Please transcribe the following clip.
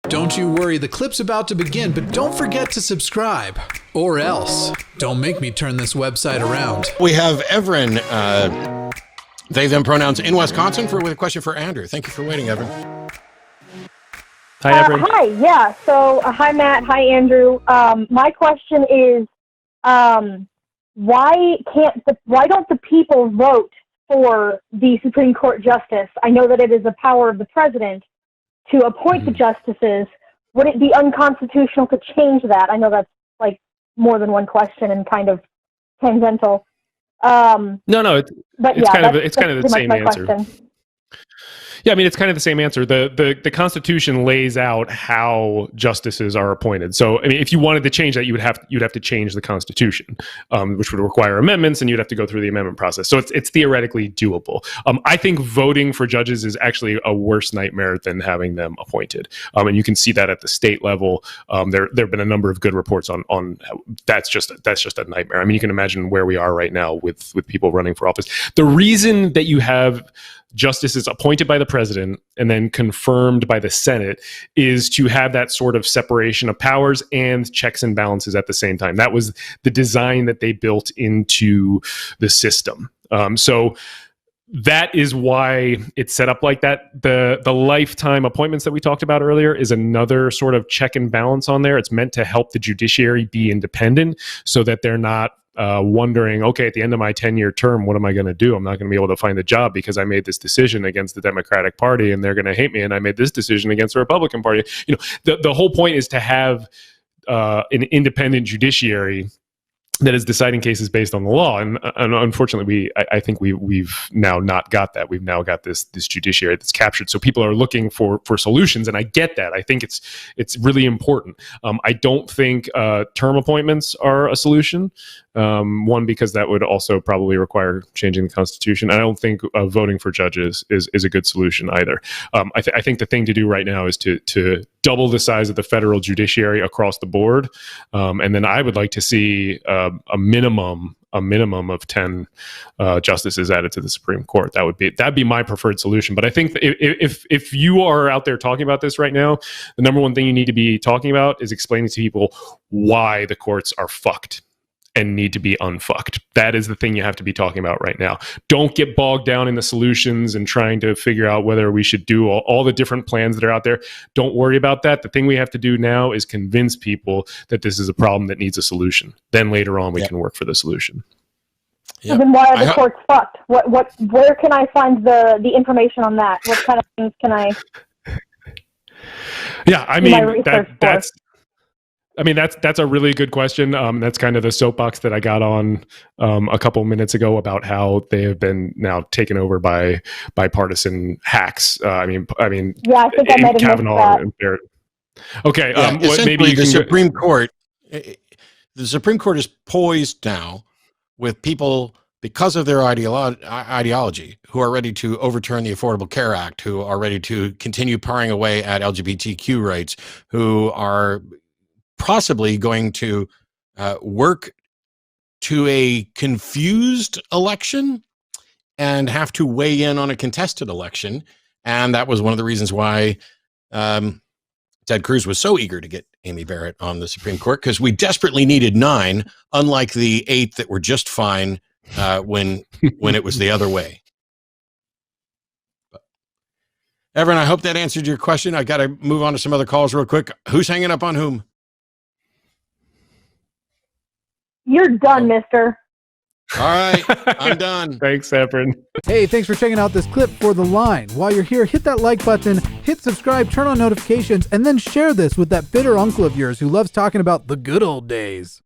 Don't you worry, the clip's about to begin, but don't forget to subscribe. Or else. Don't make me turn this website around. We have Evren, they, them pronouns in Wisconsin with a question for Andrew. Thank you for waiting, Evren. Hi, Evren. Hi, yeah. So, hi, Matt. Hi, Andrew. My question is, why don't the people vote for the Supreme Court justice? I know that it is the power of the president to appoint the justices. Would it be unconstitutional to change that? I know that's like more than one question and kind of tangential. No, it's kind of the same answer. Question. Yeah, I mean, it's kind of the same answer. The Constitution lays out how justices are appointed. So, I mean, if you wanted to change that, you'd have to change the Constitution, which would require amendments, and you'd have to go through the amendment process. So it's theoretically doable. I think voting for judges is actually a worse nightmare than having them appointed. And you can see that at the state level. There have been a number of good reports on that's just a nightmare. I mean, you can imagine where we are right now with people running for office. The reason that you have justices appointed by the president and then confirmed by the Senate is to have that sort of separation of powers and checks and balances at the same time. That was the design that they built into the system. So that is why it's set up like that. The lifetime appointments that we talked about earlier is another sort of check and balance on there. It's meant to help the judiciary be independent so that they're not wondering, okay, at the end of my 10-year term, what am I going to do? I'm not going to be able to find a job because I made this decision against the Democratic Party and they're going to hate me, and I made this decision against the Republican Party. You know, the whole point is to have an independent judiciary that is deciding cases based on the law, and unfortunately, I think we've now not got that. We've now got this judiciary that's captured. So people are looking for solutions, and I get that. I think it's really important. I don't think term appointments are a solution. One, because that would also probably require changing the Constitution. I don't think voting for judges is a good solution either. I think the thing to do right now is to double the size of the federal judiciary across the board, and then I would like to see a minimum of 10 justices added to the Supreme Court. That'd be my preferred solution. But I think if you are out there talking about this right now, the number one thing you need to be talking about is explaining to people why the courts are fucked and need to be unfucked. That is the thing you have to be talking about right now. Don't get bogged down in the solutions and trying to figure out whether we should do all the different plans that are out there. Don't worry about that. The thing we have to do now is convince people that this is a problem that needs a solution. Then later on, we can work for the solution. So then why are the courts fucked? Where can I find the information on that? What kind of things can I that's a really good question. That's kind of the soapbox that I got on a couple minutes ago about how they have been now taken over by bipartisan hacks. I think I might have Kavanaugh and Barrett. Okay, maybe the Supreme Court. The Supreme Court is poised now with people, because of their ideology, who are ready to overturn the Affordable Care Act, who are ready to continue paring away at LGBTQ rights, who are possibly going to work to a confused election and have to weigh in on a contested election. And that was one of the reasons why Ted Cruz was so eager to get Amy Barrett on the Supreme Court, because we desperately needed 9, unlike the 8 that were just fine when it was the other way. Evren, I hope that answered your question. I got to move on to some other calls real quick. Who's hanging up on whom? You're done, mister. All right, I'm done. Thanks, Evren. Hey, thanks for checking out this clip for The Line. While you're here, hit that like button, hit subscribe, turn on notifications, and then share this with that bitter uncle of yours who loves talking about the good old days.